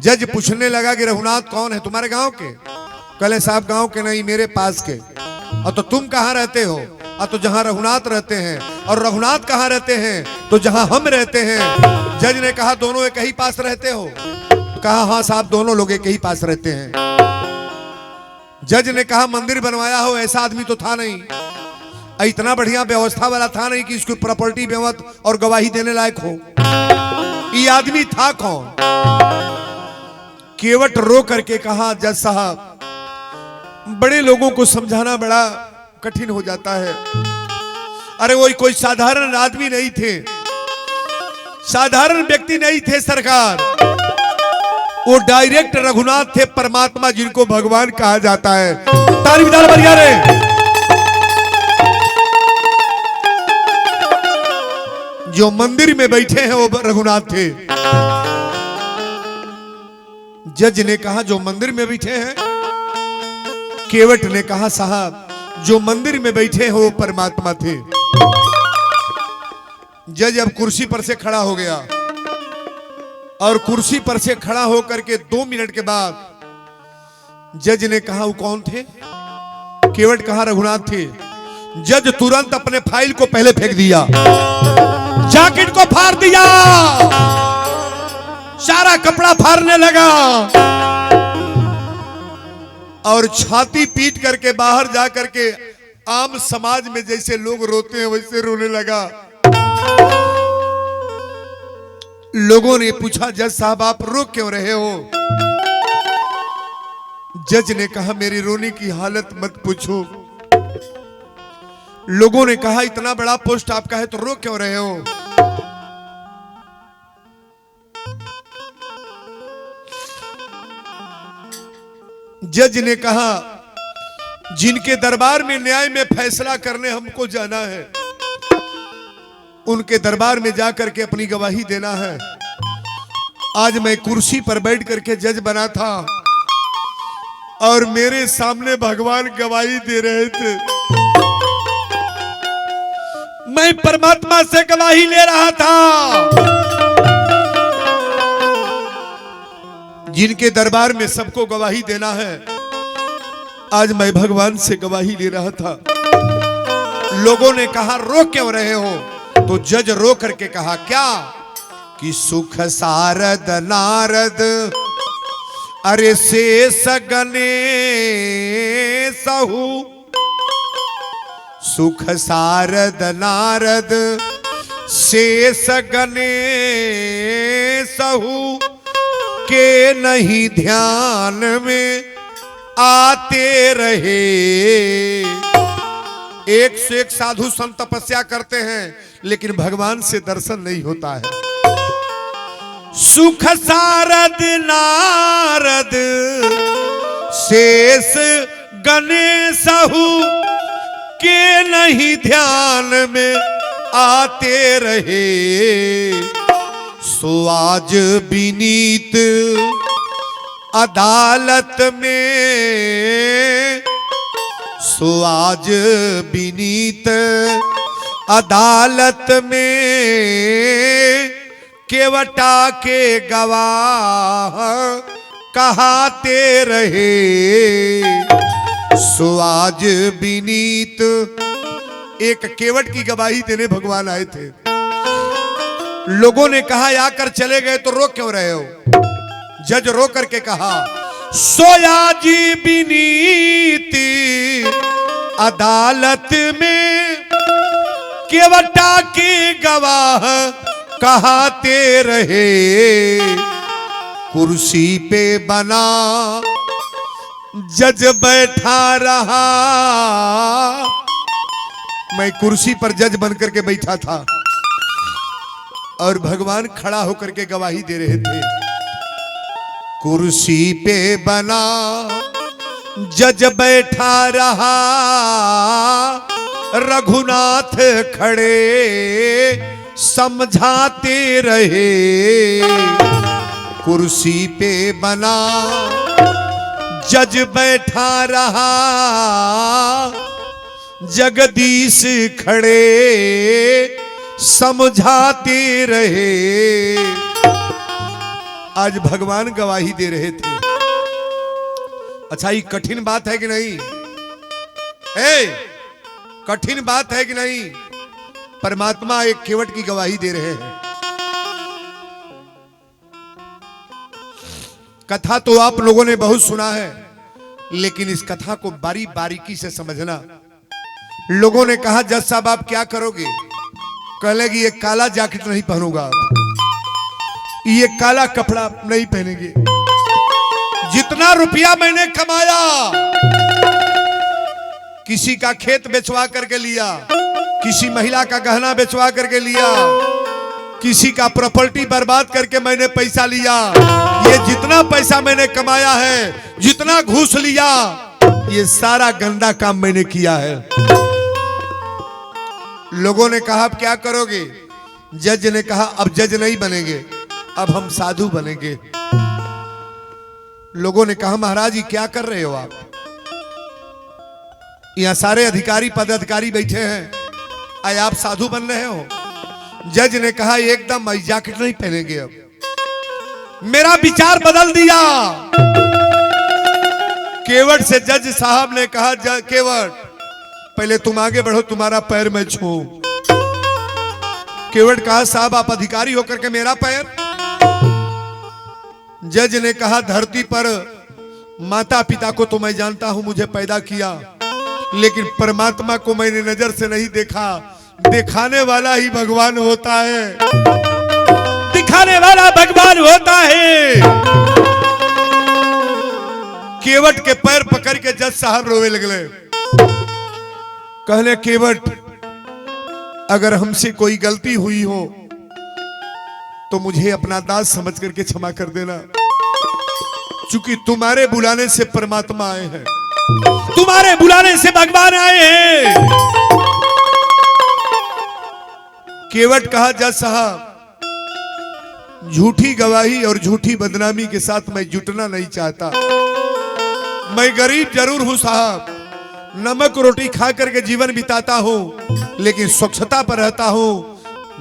जज पूछने लगा कि रघुनाथ कौन है, तुम्हारे गांव के? कहले साहब गांव के नहीं, मेरे पास के। और तो तुम कहां रहते हो? तो जहां रघुनाथ रहते हैं। और रघुनाथ कहां रहते हैं? तो जहां हम रहते हैं। जज ने कहा दोनों एक ही पास रहते हो? कहा हाँ साहब दोनों लोग एक ही पास रहते हैं। जज ने कहा मंदिर बनवाया हो ऐसा आदमी तो था नहीं, इतना बढ़िया व्यवस्था वाला था नहीं कि इसकी प्रॉपर्टी बेवत और गवाही देने लायक हो। ये आदमी था कौन? केवट रो करके कहा, जज साहब बड़े लोगों को समझाना बड़ा कठिन हो जाता है। अरे वो कोई साधारण आदमी नहीं थे, साधारण व्यक्ति नहीं थे सरकार, वो डायरेक्ट रघुनाथ थे, परमात्मा जिनको भगवान कहा जाता है। ताली बजा बढ़िया रे। जो मंदिर में बैठे हैं वो रघुनाथ थे। जज ने कहा जो मंदिर में बैठे हैं? केवट ने कहा साहब जो मंदिर में बैठे हैं वो परमात्मा थे। जज अब कुर्सी पर से खड़ा हो गया और कुर्सी पर से खड़ा होकर के 2 मिनट के बाद जज ने कहा वो कौन थे? केवट कहा रघुनाथ थे। जज तुरंत अपने फाइल को पहले फेंक दिया, जैकेट को फाड़ दिया, सारा कपड़ा फाड़ने लगा और छाती पीट करके बाहर जा करके आम समाज में जैसे लोग रोते हैं वैसे रोने लगा। लोगों ने पूछा जज साहब आप रो क्यों रहे हो? जज ने कहा मेरी रोने की हालत मत पूछो। लोगों ने कहा इतना बड़ा पोस्ट आपका है तो रो क्यों रहे हो? जज ने कहा जिनके दरबार में न्याय में फैसला करने हमको जाना है, उनके दरबार में जाकर के अपनी गवाही देना है। आज मैं कुर्सी पर बैठ करके जज बना था और मेरे सामने भगवान गवाही दे रहे थे। मैं परमात्मा से गवाही ले रहा था। जिनके दरबार में सबको गवाही देना है, आज मैं भगवान से गवाही ले रहा था। लोगों ने कहा रो क्यों रहे हो? तो जज रो करके कहा क्या कि सुख सारद नारद अरे शेष गने सहु, सुख सारद नारद शेष गने सहु के नहीं ध्यान में आते रहे। एक से एक साधु संत तपस्या करते हैं लेकिन भगवान से दर्शन नहीं होता है। सुख सारद नारद शेष गणेशहु के नहीं ध्यान में आते रहे। सो आज विनीत अदालत में, सो आज विनीत अदालत में केवटा के गवाह कहाते रहे। सो आज विनीत एक केवट की गवाही देने भगवान आए थे। लोगों ने कहा आकर चले गए तो रो क्यों रहे हो? जज रो करके कहा सोया जी विनीति अदालत में केवटा के गवाह कहाते रहे। कुर्सी पे बना जज बैठा रहा। मैं कुर्सी पर जज बनकर के बैठा था और भगवान खड़ा होकर के गवाही दे रहे थे। कुर्सी पे बना जज बैठा रहा, रघुनाथ खड़े समझाते रहे। कुर्सी पे बना जज बैठा रहा, जगदीश खड़े समझाते रहे। आज भगवान गवाही दे रहे थे। अच्छा, ये कठिन बात है कि नहीं? कठिन बात है कि नहीं? परमात्मा एक केवट की गवाही दे रहे हैं। कथा तो आप लोगों ने बहुत सुना है, लेकिन इस कथा को बारीकी से समझना। लोगों ने कहा जज साहब आप क्या करोगे? कहले कि ये काला जैकेट नहीं पहनूंगा, ये काला कपड़ा नहीं पहनेंगे। जितना रुपया मैंने कमाया किसी का खेत बेचवा करके लिया, किसी महिला का गहना बेचवा करके लिया, किसी का प्रॉपर्टी बर्बाद करके मैंने पैसा लिया। ये जितना पैसा मैंने कमाया है, जितना घूस लिया, ये सारा गंदा काम मैंने किया है। लोगों ने कहा अब क्या करोगे? जज ने कहा अब जज नहीं बनेंगे, अब हम साधु बनेंगे। लोगों ने कहा महाराज ये क्या कर रहे हो आप? यहां सारे अधिकारी पदाधिकारी बैठे हैं, आए आप साधु बन रहे हो? जज ने कहा एकदम जैकेट नहीं पहनेंगे। अब मेरा विचार बदल दिया। केवट से जज साहब ने कहा केवट पहले तुम आगे बढ़ो, तुम्हारा पैर मैं छू। केवट कहा साहब आप अधिकारी होकर के मेरा पैर? जज ने कहा धरती पर माता पिता को तो मैं जानता हूं, मुझे पैदा किया, लेकिन परमात्मा को मैंने नजर से नहीं देखा। दिखाने वाला ही भगवान होता है, दिखाने वाला भगवान होता है। केवट के पैर पकड़ के जज साहब रोवे लगले। कहले केवट अगर हमसे कोई गलती हुई हो तो मुझे अपना दास समझ करके क्षमा कर देना, क्योंकि तुम्हारे बुलाने से परमात्मा आए हैं, तुम्हारे बुलाने से भगवान आए हैं। केवट कहा जज साहब झूठी गवाही और झूठी बदनामी के साथ मैं जुटना नहीं चाहता। मैं गरीब जरूर हूं साहब, नमक रोटी खा करके जीवन बिताता हूं, लेकिन स्वच्छता पर रहता हूं।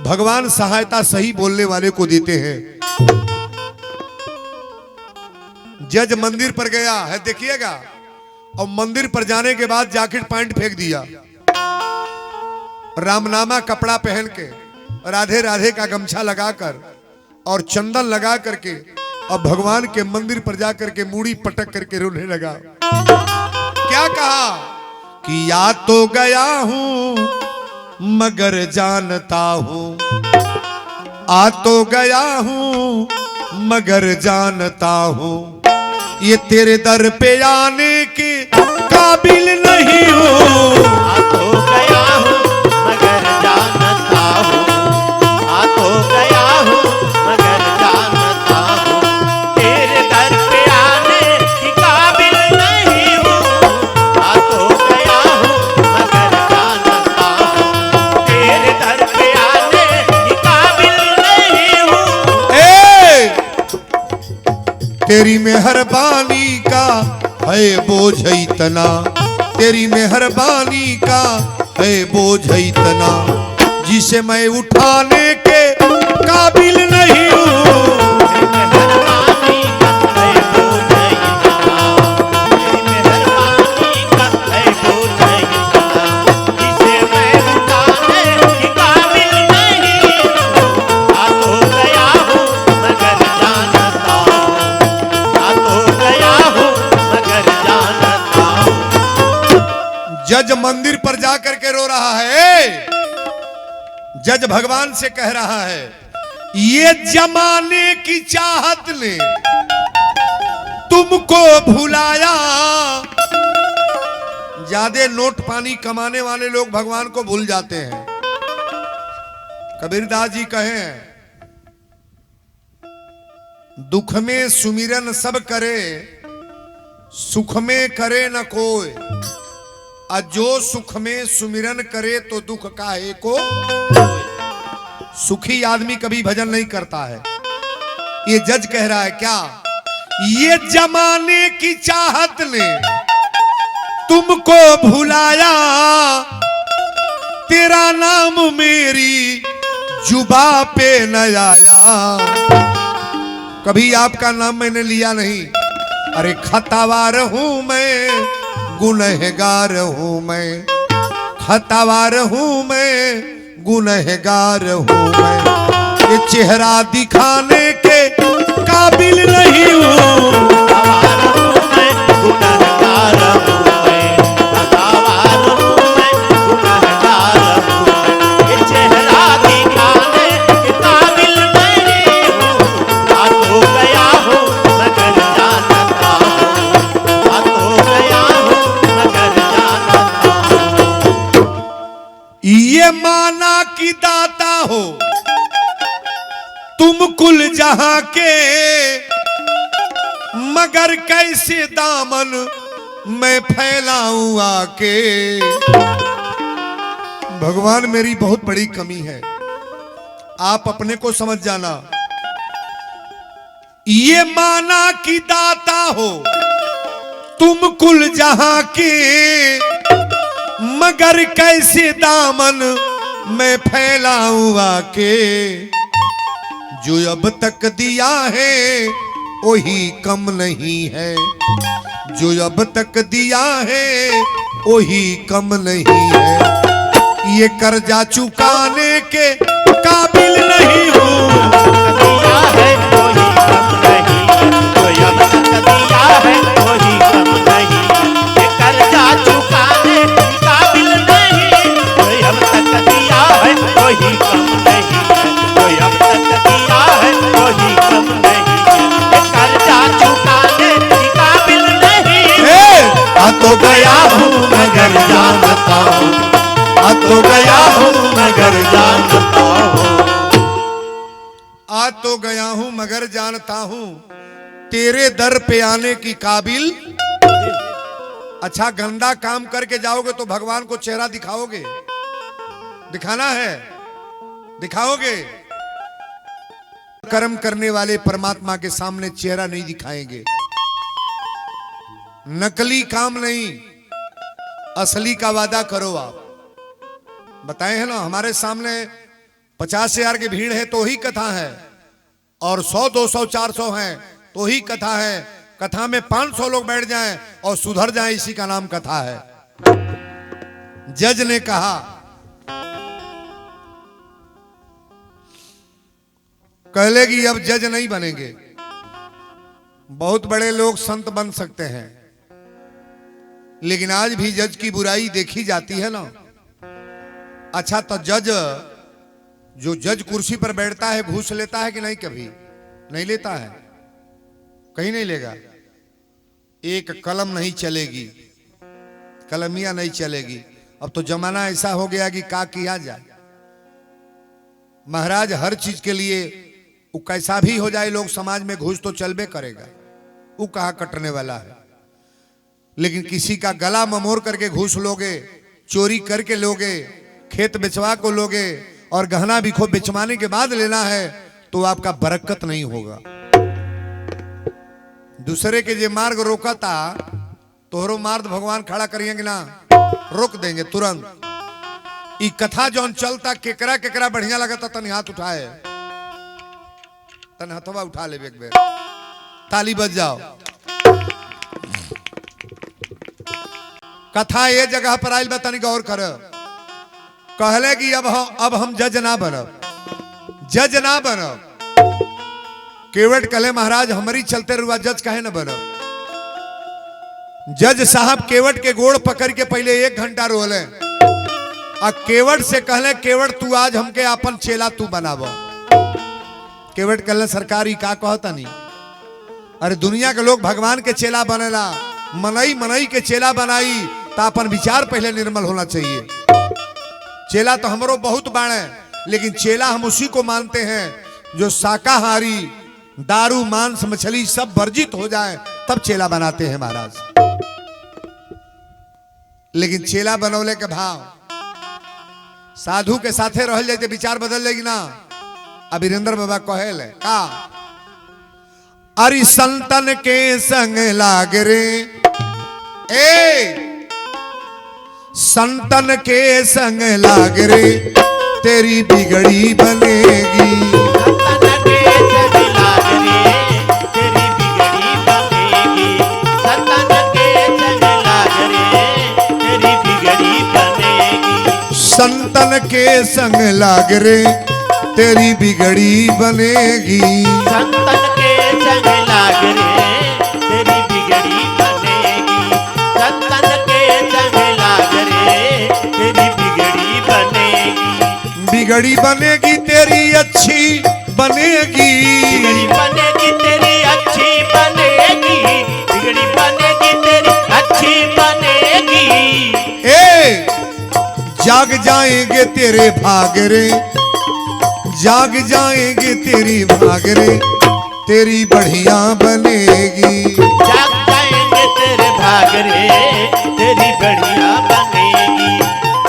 भगवान सहायता सही बोलने वाले को देते हैं। जज मंदिर पर गया है, देखिएगा, और मंदिर पर जाने के बाद जैकेट पैंट फेंक दिया, रामनामा कपड़ा पहन के, राधे राधे का गमछा लगाकर और चंदन लगा करके, अब भगवान के मंदिर पर जाकर के मूड़ी पटक करके रोने लगा। क्या कहा कि या तो गया हूं मगर जानता हूं, आ तो गया हूं मगर जानता हूं, ये तेरे दर पे आने के काबिल नहीं हूं। आ तो गया हूं मगर जानता हूं, आ तो गया हूं मगर जानता हूं, तेरे दर पे आने के काबिल नहीं हूं। आ तो गया हूं मगर जानता हूं, तेरे दर पे आने के काबिल नहीं हूं। तेरी मेहरबानी का है बोझ इतना, तेरी मेहरबानी का है बोझ इतना, जिसे मैं उठाने के काबिल नहीं हूं। मेहरबानी का है बोझ इतना, तेरी मेहरबानी का है बोझ इतना, जिसे मैं उठाने के काबिल नहीं हूं। आ तो गया हूं मगर जानता हूं, आ तो गया हूं मगर जानता हूं। जज मंदिर पर जाकर के रो रहा है। जज भगवान से कह रहा है ये जमाने की चाहत ने तुमको भुलाया। ज्यादा नोट पानी कमाने वाले लोग भगवान को भूल जाते हैं। कबीरदास जी कहें दुख में सुमिरन सब करे, सुख में करे न कोई, और जो सुख में सुमिरन करे तो दुख काहे को। सुखी आदमी कभी भजन नहीं करता है, ये जज कह रहा है क्या, ये जमाने की चाहत ने तुमको भुलाया, तेरा नाम मेरी जुबा पे न आया, कभी आपका नाम मैंने लिया नहीं। अरे खतावार हूं मैं, गुनहगार हूं मैं, खतावार हूं मैं, गुनहगार हूं मैं, ये चेहरा दिखाने के काबिल नहीं हूं। ये माना कि दाता हो तुम कुल जहां के, मगर कैसे दामन मैं फैलाऊं आके। भगवान मेरी बहुत बड़ी कमी है, आप अपने को समझ जाना। ये माना कि दाता हो तुम कुल जहां के, मगर कैसे दामन मैं फैलाऊं आके। जो अब तक दिया है वही कम नहीं है, जो अब तक दिया है वही कम नहीं है, ये कर्जा चुकाने के काबिल नहीं हूँ। दिया है वही कम नहीं, जो अब तक दिया है वही कम नहीं, ये कर्जा चुकाने के काबिल नहीं, जो अब तक दिया है वही कम नहीं, जो अब तक दिया है वही कम नहीं, ये कर्जा चुकाने के काबिल नहीं। आ तो गया हूँ मगर जानता हूँ, आ तो गया हूँ मगर जानता हूँ, आ तो गया हूँ मगर जानता हूँ, तेरे दर पे आने की काबिल। अच्छा गंदा काम करके जाओगे तो भगवान को चेहरा दिखाओगे, दिखाना है दिखाओगे। कर्म करने वाले परमात्मा के सामने चेहरा नहीं दिखाएंगे, नकली काम नहीं, असली का वादा करो। आप बताए हैं ना, हमारे सामने 50,000 की भीड़ है तो ही कथा है, और 100 200 400 हैं तो ही कथा है। कथा में 500 लोग बैठ जाएं और सुधर जाएं, इसी का नाम कथा है। जज ने कहा कहले कि अब जज नहीं बनेंगे, बहुत बड़े लोग संत बन सकते हैं, लेकिन आज भी जज की बुराई देखी जाती है ना। अच्छा तो जज, जो जज कुर्सी पर बैठता है घूस लेता है कि नहीं? कभी नहीं लेता है, कहीं नहीं लेगा। एक कलम नहीं चलेगी, कलमिया नहीं चलेगी। अब तो जमाना ऐसा हो गया कि क्या किया जाए। महाराज हर चीज के लिए वो कैसा भी हो जाए, लोग समाज में घूस तो चलबे करेगा, वो कहाँ कटने वाला है। लेकिन किसी का गला ममोर करके घूस लोगे, चोरी करके लोगे, खेत बेचवा को लोगे, और गहना भी खूब बेचवाने के बाद लेना है, तो आपका बरकत नहीं होगा। दूसरे के जे मार्ग रोकता तोहरो मार्ग भगवान खड़ा करिएंगे ना, रोक देंगे तुरंत। ई कथा जौन चलता केकरा केकरा बढ़िया लगता तन हाथ उठाए, तन हथवा उठा ले, एक बेर ताली बज जाओ। कथा ये जगह पर आयल बा, तनी गौर कर। कहले कि अब हम जज ना बनब, जज ना बनब। केवट कहले महाराज हमारी चलते रुआ जज काहे ना बनब। जज साहब केवट के गोड़ पकड़ के पहले 1 घंटा रोले, और केवट से कहले केवट तू आज हमके अपन चेला तू बनाव। केवट कहले सरकारी का कहता नहीं, अरे दुनिया के लोग भगवान के चेला बनेला, मनई मनई के चेला बनाई, तो अपन विचार पहले निर्मल होना चाहिए। चेला तो हमरो बहुत बाणे, लेकिन चेला हम उसी को मानते हैं जो शाकाहारी, दारू मांस मछली सब वर्जित हो जाए तब चेला बनाते हैं महाराज। लेकिन चेला बनौले के भाव साधु के साथे रह जाते विचार बदल लेगी ना। अब वीरेंद्र बाबा कहेले का अरे संतन के संग लाग रे, ए संतन के संग लाग रे, तेरी बिगड़ी बनेगी। संतन के संग लाग रे, तेरी बिगड़ी बनेगी। संतन के संग लाग रे, तेरी बिगड़ी बनेगी। संतन के संग लाग रे, तेरी बिगड़ी बनेगी। संतन के संग लाग रे, तेरी बिगड़ी बनेगी। संतन के संग लाग रे, तेरी बिगड़ी बनेगी। बिगड़ी बनेगी तेरी अच्छी बनेगी। बिगड़ी बनेगी तेरी अच्छी बनेगी। बिगड़ी बनेगी तेरी अच्छी बनेगी। ए जाग जाएंगे तेरे भाग रे, जाग जाएंगे तेरी भाग रे, तेरी बढ़िया बनेगी। जाग जाएंगे तेरे भाग रे, तेरी बढ़िया बनेगी।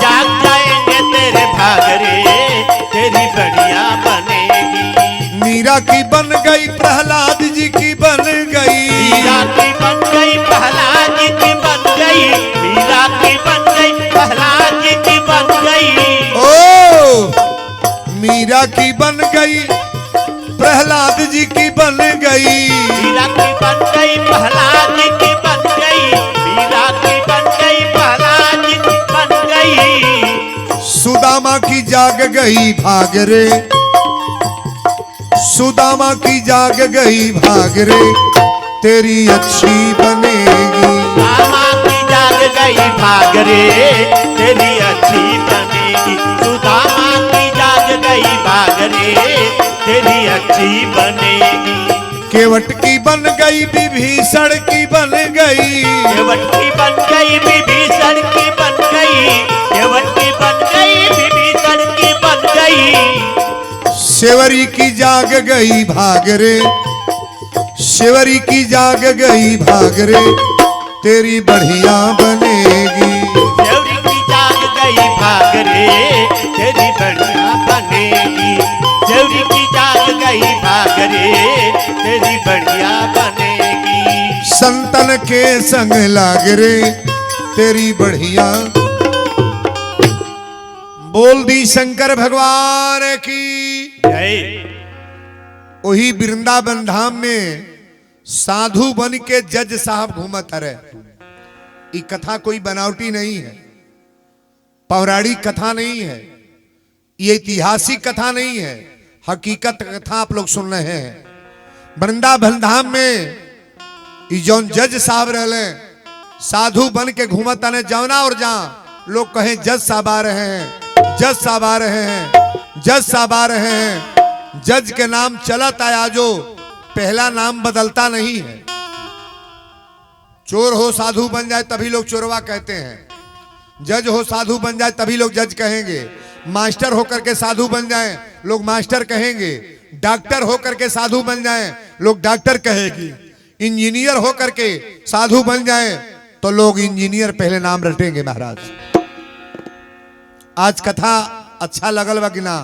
जाग जाएंगे तेरे भाग रे, तेरी बढ़िया बनेगी। मीरा की बन गई, प्रहलाद जी की बन गई। मीरा की बन गई, प्रहलाद जी की बन गई। मीरा की बन गई, प्रहलाद जी की बन गई। ओ मीरा की बन गई, प्रहलाद जी की बन गई। मीरा की बन गई, प्रहलाद जी की बन गई। मीरा की बन गई, प्रहलाद जी की बन गई। सुदामा की जाग गई भाग रे, सुदामा की जाग गई भाग रे, तेरी अच्छी बनेगी। सुदामा की जाग गई भाग रे, तेरी अच्छी बनेगी। सुदामा की जाग गई भाग रे, तेरी अच्छी बनेगी। केवट की बन गई, विभीषण की बन गई। केवट की बन गई, विभीषण की बन गई। केवट की बन गई, विभीषण की बन गई। सेवरी की जाग गई भाग रे, सेवरी की जाग गई भाग रे, तेरी बढ़िया बनेगी। सेवरी की जाग गई भाग रे, तेरी बढ़िया बनेगी। सेवरी की जाग गई भाग रे, तेरी बढ़िया बनेगी। संतन के संग लाग रे, तेरी बढ़िया। बोल दी शंकर भगवान की जय। वही वृंदावन धाम में साधु बन के जज साहब घूमत रहे। ये कथा कोई बनावटी नहीं है, पौराणिक कथा नहीं है, ये ऐतिहासिक कथा नहीं है, हकीकत कथा आप लोग सुन रहे हैं। वृंदावन धाम में ये जौन जज साहब रहले, साधु बन के घूमत आने जौना और जहां लोग कहें जज साहब आ रहे हैं, जज साहब आ रहे हैं, जज साहब आ रहे हैं। जज के नाम चलत आया, जो पहला नाम बदलता नहीं है। चोर हो साधु बन जाए तभी लोग चोरवा कहते हैं। जज हो साधु बन जाए तभी लोग जज कहेंगे। मास्टर होकर के साधु बन जाएं लोग मास्टर कहेंगे। डॉक्टर होकर के साधु बन जाएं लोग डॉक्टर कहेगी। इंजीनियर होकर के साधु बन जाएं तो लोग इंजीनियर पहले नाम रटेंगे। महाराज आज कथा अच्छा लगल बा कि ना?